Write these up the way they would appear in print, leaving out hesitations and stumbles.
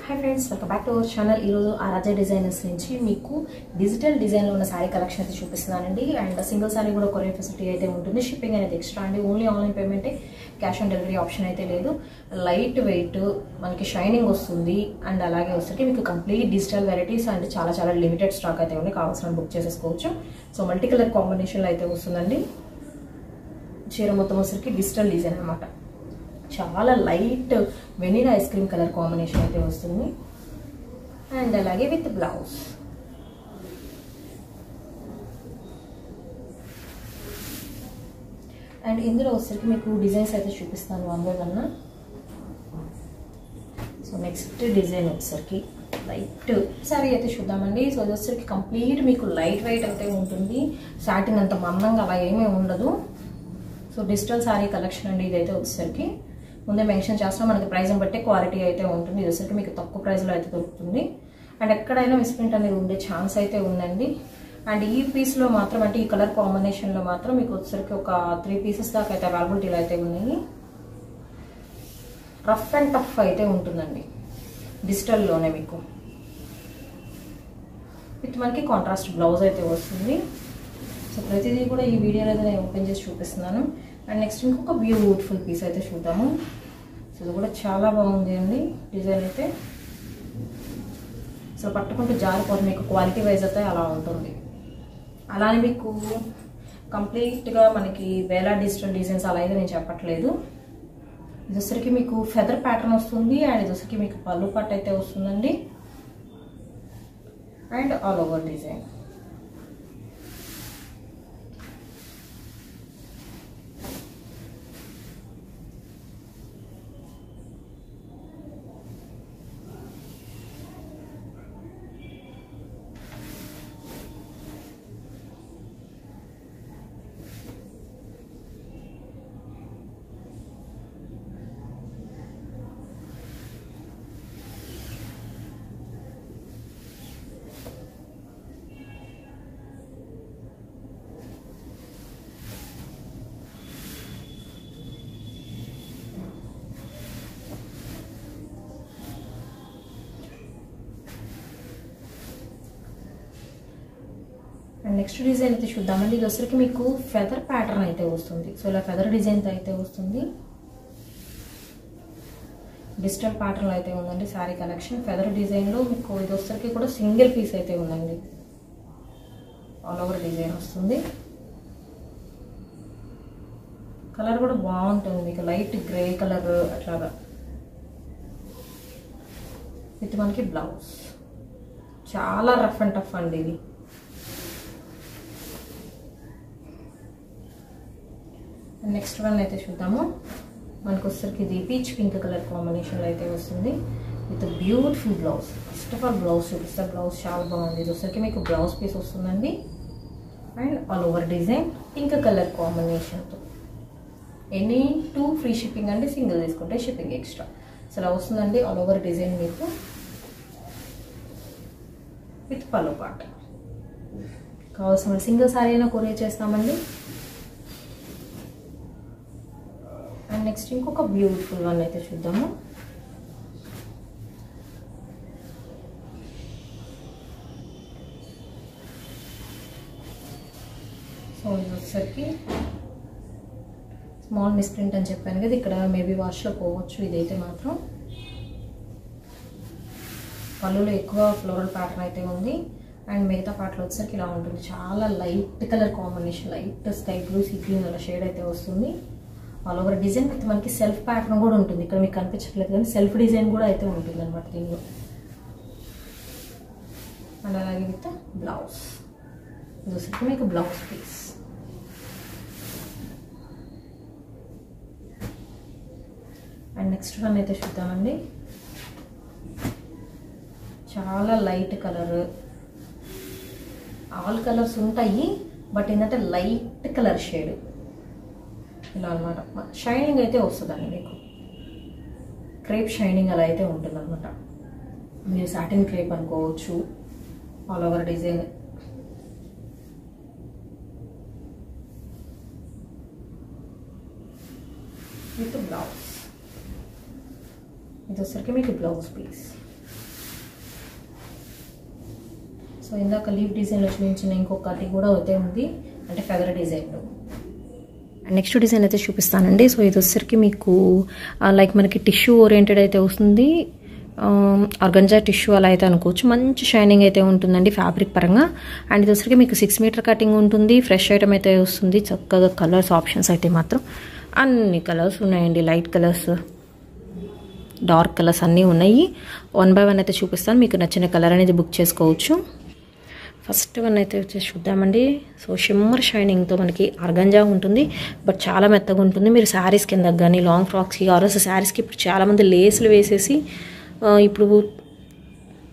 Hi friends welcome back to our channel Aaradhya designers నుంచి మీకు digital design లో ఉన్న సారీ కలెక్షన్ అయితే చూపిస్తున్నానండి అండ్ సింగిల్ సారీ కూడా కొరియర్ ఫెసిలిటీ అయితే ఉంటుంది షిప్పింగ్ అనేది ఎక్స్ట్రా అండి only online payment cash on delivery option అయితే లేదు లైట్ వెయిట్ మనకి షైనింగ్ వస్తుంది అండ్ అలాగే వస్తుంది మీకు కంప్లీట్ డిజిటల్ వెరైటీస్ అండ్ చాలా లిమిటెడ్ స్టాక్ అయితే ఉంది కావాల్సిన బుక్ చేసేసుకోవచ్చు సో మల్టీ కలర్ కాంబినేషన్ లో అయితే వస్తుందండి చీర మొత్తం వచ్చరికి డిజిటల్ డిజైన్ అన్నమాట చాలా light vanilla ice cream colour combination అయితే వస్తుంది అండ్ అలాగే విత్ బ్లౌజ్ అండ్ ఇందులో వచ్చరికి మీకు డిజైన్స్ అయితే చూపిస్తాను one by one so next design వచ్చరికి లైట్ సారీ అయితే చూద్దామండి సో ఇది వచ్చరికి కంప్లీట్ మీకు లైట్ వెయిట్ అయితే ఉంటుంది సాటిన్ అంత మందంగా అలా ఏమీ ఉండదు సో డిజిటల్ సారీ కలెక్షన్ అండి ఇదైతే వచ్చరికి ముందే మెన్షన్ చేస్తాం మనకి ప్రైస్ని బట్టి క్వాలిటీ అయితే ఉంటుంది ఇది వచ్చరికి మీకు తక్కువ ప్రైస్లో అయితే దొరుకుతుంది అండ్ ఎక్కడైనా మిస్ప్రింట్ అనేది ఉండే ఛాన్స్ అయితే ఉందండి అండ్ ఈ పీస్లో మాత్రం అంటే ఈ కలర్ కాంబినేషన్లో మాత్రం మీకు వచ్చరికి ఒక 3 పీసెస్ దాకా అయితే అవైలబిలిటీలో అయితే ఉన్నాయి రఫ్ అండ్ టఫ్ అయితే ఉంటుందండి డిజిటల్లోనే మీకు విత్ మనకి కాంట్రాస్ట్ బ్లౌజ్ అయితే వస్తుంది సో ప్రతిదీ కూడా ఈ వీడియోలో అయితే నేను ఓపెన్ చేసి చూపిస్తున్నాను అండ్ నెక్స్ట్ ఇంకొక బ్యూటిఫుల్ పీస్ అయితే చూద్దాము సో ఇది కూడా చాలా బాగుంది అండి డిజైన్ అయితే సో పట్టుకుంటూ జారిపోతుంది మీకు క్వాలిటీ వైజ్ అయితే అలా ఉంటుంది అలానే మీకు కంప్లీట్గా మనకి వేలా డిజిటల్ డిజైన్స్ అలా అయితే నేను చెప్పట్లేదు ఇది వచ్చరికి మీకు ఫెదర్ ప్యాటర్న్ వస్తుంది అండ్ ఇది వచ్చరికి మీకు పళ్ళు పట్టు అయితే వస్తుందండి and all over design and next design అయితే చూద్దామండి ఇది వచ్చరికి మీకు ఫెదర్ ప్యాటర్న్ అయితే వస్తుంది సో ఇలా ఫెదర్ డిజైన్ అయితే వస్తుంది డిజిటల్ ప్యాటర్న్ అయితే ఉందండి సారీ కలెక్షన్ ఫెదర్ డిజైన్లో మీకు ఇది వచ్చరికి కూడా సింగిల్ పీస్ అయితే ఉందండి ఆల్ ఓవర్ డిజైన్ వస్తుంది కలర్ కూడా బాగుంటుంది మీకు లైట్ గ్రే కలర్ అట్లాగా విత్ మనకి బ్లౌజ్ చాలా రఫ్ అండ్ టఫ్ అండి ఇది నెక్స్ట్ వన్ అయితే చూద్దాము మనకు వచ్చరికి ఇది పీచ్ పింక్ కలర్ కాంబినేషన్లో అయితే వస్తుంది with beautiful blouse first of all blouse చూపిస్తే బ్లౌజ్ చాలా బాగుంది ఇది వచ్చరికి మీకు బ్లౌజ్ పీస్ వస్తుందండి and all over design pink colour కాంబినేషన్తో ఎనీ 2 ఫ్రీ షిప్పింగ్ అండి సింగిల్ తీసుకుంటే షిప్పింగ్ ఎక్స్ట్రా సో అలా వస్తుందండి ఆల్ ఓవర్ డిజైన్ మీకు విత్ పళ్ళు పార్ట్ కావాల్సిన సింగిల్ సారీ అయినా కొరియర్ చేస్తామండి అండ్ నెక్స్ట్ ఇంకొక బ్యూటిఫుల్ వన్ అయితే చూద్దాము సో ఇది వచ్చేసరికి స్మాల్ మిస్ప్రింట్ అని చెప్పాను కదా ఇక్కడ మేబీ వాష్లో పోవచ్చు ఇదైతే మాత్రం పళ్ళులో ఎక్కువ ఫ్లోరల్ ప్యాటర్న్ అయితే ఉంది అండ్ మిగతా పాటలు వచ్చేసరికి ఇలా ఉంటుంది చాలా light colour combination light sky blue sea green అలా షేడ్ అయితే వస్తుంది ఆల్ ఓవర్ డిజైన్ విత్ మనకి సెల్ఫ్ ప్యాటర్న్ కూడా ఉంటుంది ఇక్కడ మీకు కనిపించట్లేదు కానీ సెల్ఫ్ డిజైన్ కూడా అయితే ఉంటుంది అనమాట దీనిలో అండ్ అలాగే విత్ బ్లౌజ్ ఇది వచ్చేసరికి మీకు blouse piece and next one అయితే చూద్దామండి చాలా లైట్ కలర్ ఆల్ కలర్స్ ఉంటాయి బట్ ఏంటంటే లైట్ కలర్ షేడ్ ఇలా అనమాట షైనింగ్ అయితే వస్తుందండి మీకు క్రేప్ షైనింగ్ అలా అయితే ఉంటుంది అనమాట మీరు సాటిన్ క్రేప్ అనుకోవచ్చు all over design with blouse ఇది వచ్చరికి మీకు బ్లౌజ్ పీస్ సో ఇందాక లీఫ్ డిజైన్లో చూపించిన ఇంకొకటి కూడా అయితే ఉంది, అంటే ఫెదర్ డిజైన్లో. అండ్ నెక్స్ట్ డిజైన్ అయితే చూపిస్తానండి. సో ఇది వచ్చేసరికి మీకు లైక్ మనకి టిష్యూ ఓరియంటెడ్ అయితే వస్తుంది, ఆర్గంజా టిష్యూ అలా అయితే అనుకోవచ్చు. మంచి షైనింగ్ అయితే ఉంటుందండి ఫ్యాబ్రిక్ పరంగా. అండ్ ఇది వచ్చరికి మీకు 6 మీటర్ కటింగ్ ఉంటుంది, ఫ్రెష్ ఐటమ్ అయితే వస్తుంది. చక్కగా కలర్స్ ఆప్షన్స్ అయితే మాత్రం అన్ని కలర్స్ ఉన్నాయండి, లైట్ కలర్స్, డార్క్ కలర్స్ అన్నీ ఉన్నాయి. 1 by 1 అయితే చూపిస్తాను, మీకు నచ్చిన కలర్ అనేది బుక్ చేసుకోవచ్చు. ఫస్ట్ వన్ అయితే వచ్చేసి చూద్దామండి. సో షిమ్మర్ షైనింగ్తో మనకి ఆర్గంజా ఉంటుంది, బట్ చాలా మెత్తగా ఉంటుంది. మీరు శారీస్ కింద కానీ లాంగ్ ఫ్రాక్స్కి ఆరోజు శారీస్కి ఇప్పుడు చాలామంది లేస్లు వేసేసి ఇప్పుడు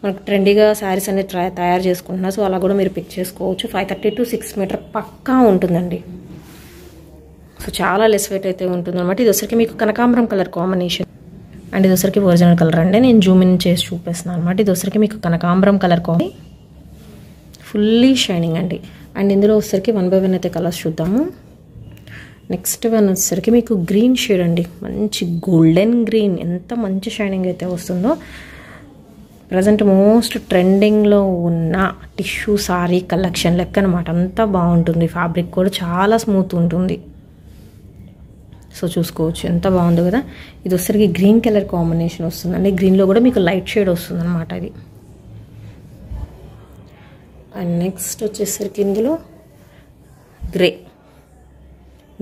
మనకు ట్రెండీగా శారీస్ అనేది తయారు చేసుకుంటున్నారు. సో అలా కూడా మీరు పిక్ చేసుకోవచ్చు. 530 to 6 మీటర్ పక్కా ఉంటుందండి. సో చాలా లెస్ వెయిట్ అయితే ఉంటుంది అనమాట. ఇది వచ్చరికి మీకు కనకాంబరం కలర్ కాంబినేషన్, అండ్ ఇది వచ్చరికి ఒరిజినల్ కలర్ అండి. నేను జూమ్ ఇన్ చేసి చూపిస్తున్నాను అనమాట. ఇది వచ్చరికి మీకు కనకాంబరం కలర్ కాంబినేషన్, ఫుల్లీ షైనింగ్ అండి. అండ్ ఇందులో వచ్చరికి 1 by 1 అయితే కలర్స్ చూద్దాము. నెక్స్ట్ వన్ వచ్చేసరికి మీకు గ్రీన్ షేడ్ అండి, మంచి గోల్డెన్ గ్రీన్, ఎంత మంచి షైనింగ్ అయితే వస్తుందో. ప్రజెంట్ మోస్ట్ ట్రెండింగ్లో ఉన్న టిష్యూ సారీ కలెక్షన్ లెక్క అనమాట. అంతా బాగుంటుంది, ఫ్యాబ్రిక్ కూడా చాలా స్మూత్ ఉంటుంది. సో చూసుకోవచ్చు ఎంత బాగుంది కదా. ఇది వచ్చేసరికి గ్రీన్ కలర్ కాంబినేషన్ వస్తుందండి, గ్రీన్లో కూడా మీకు లైట్ షేడ్ వస్తుంది అనమాట ఇది. అండ్ నెక్స్ట్ వచ్చేసరికి ఇందులో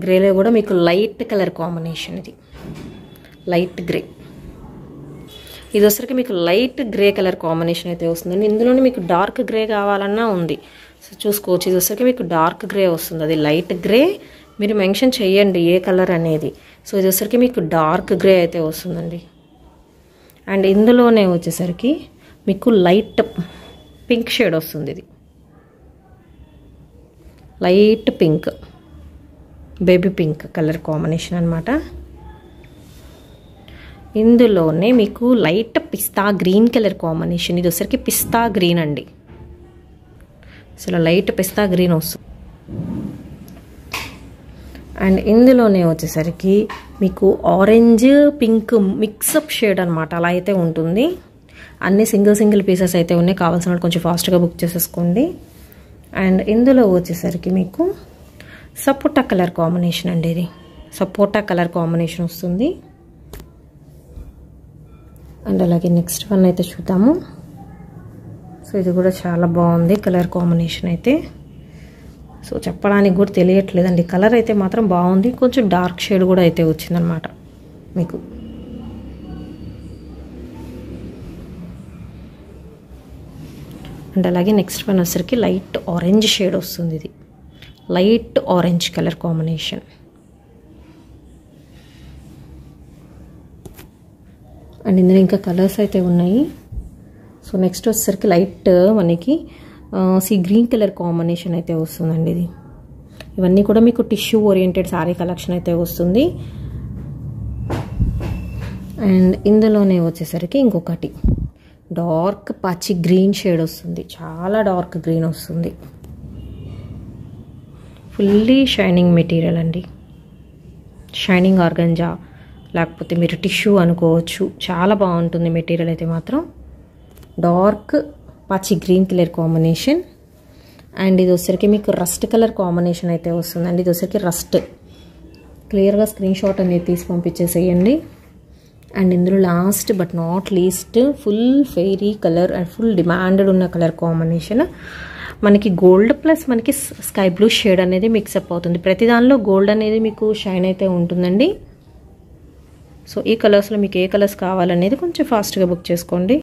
గ్రేలో కూడా మీకు లైట్ కలర్ కాంబినేషన్, ఇది లైట్ గ్రే. ఇది వచ్చరికి మీకు లైట్ గ్రే కలర్ కాంబినేషన్ అయితే వస్తుందండి. ఇందులోనే మీకు డార్క్ గ్రే కావాలన్నా ఉంది. సో చూసుకోవచ్చు, ఇది వచ్చరికి మీకు డార్క్ గ్రే వస్తుంది, అది లైట్ గ్రే. మీరు మెన్షన్ చేయండి ఏ కలర్ అనేది. సో ఇది వచ్చరికి మీకు డార్క్ గ్రే అయితే వస్తుందండి. అండ్ ఇందులోనే వచ్చేసరికి మీకు లైట్ పింక్ షేడ్ వస్తుంది, ఇది light pink, baby pink colour combination అనమాట. ఇందులోనే మీకు లైట్ పిస్తా గ్రీన్ కలర్ కాంబినేషన్, ఇది వచ్చరికి పిస్తా గ్రీన్ అండి. అసలు లైట్ పిస్తా గ్రీన్ వస్తుంది. అండ్ ఇందులోనే వచ్చేసరికి మీకు ఆరెంజ్ పింక్ మిక్సప్ షేడ్ అనమాట, అలా అయితే ఉంటుంది. అన్ని సింగిల్ పీసెస్ అయితే ఉన్నాయి, కావాల్సిన వాళ్ళు కొంచెం ఫాస్ట్గా బుక్ చేసేసుకోండి. అండ్ ఇందులో వచ్చేసరికి మీకు సపోటా కలర్ కాంబినేషన్ అండి, ఇది సపోటా కలర్ కాంబినేషన్ వస్తుంది. అండ్ అలాగే నెక్స్ట్ వన్ అయితే చూద్దాము. సో ఇది కూడా చాలా బాగుంది కలర్ కాంబినేషన్ అయితే. సో చెప్పడానికి కూడా తెలియట్లేదండి, కలర్ అయితే మాత్రం బాగుంది. కొంచెం డార్క్ షేడ్ కూడా అయితే వచ్చిందనమాట మీకు. అండ్ అలాగే నెక్స్ట్ వన్ వచ్చరికి లైట్ ఆరెంజ్ షేడ్ వస్తుంది, ఇది light orange colour combination. And ఇందులో ఇంకా కలర్స్ అయితే ఉన్నాయి. సో నెక్స్ట్ వచ్చేసరికి లైట్ మనకి గ్రీన్ కలర్ కాంబినేషన్ అయితే వస్తుందండి. ఇది ఇవన్నీ కూడా మీకు టిష్యూ ఓరియంటెడ్ శారీ కలెక్షన్ అయితే వస్తుంది. అండ్ ఇందులోనే వచ్చేసరికి ఇంకొకటి డార్క్ పచ్చి గ్రీన్ షేడ్ వస్తుంది, చాలా డార్క్ గ్రీన్ వస్తుంది. ఫుల్లీ షైనింగ్ మెటీరియల్ అండి, షైనింగ్ ఆర్గంజా లేకపోతే మీరు టిష్యూ అనుకోవచ్చు. చాలా బాగుంటుంది మెటీరియల్ అయితే మాత్రం. డార్క్ పచ్చి గ్రీన్ కలర్ కాంబినేషన్. అండ్ ఇది వచ్చరికి మీకు రస్ట్ కలర్ కాంబినేషన్ అయితే వస్తుందండి. ఇది వచ్చరికి రస్ట్, క్లియర్గా స్క్రీన్ షాట్ అనేది తీసి పంపించేసేయండి. అండ్ ఇందులో last but not least full fairy colour and full demanded ఉన్న కలర్ కాంబినేషన్. మనకి గోల్డ్ ప్లస్ మనకి స్కై బ్లూ షేడ్ అనేది మిక్సప్ అవుతుంది. ప్రతి దానిలో గోల్డ్ అనేది మీకు షైన్ అయితే ఉంటుందండి. సో ఈ కలర్స్లో మీకు ఏ కలర్స్ కావాలనేది కొంచెం ఫాస్ట్గా బుక్ చేసుకోండి.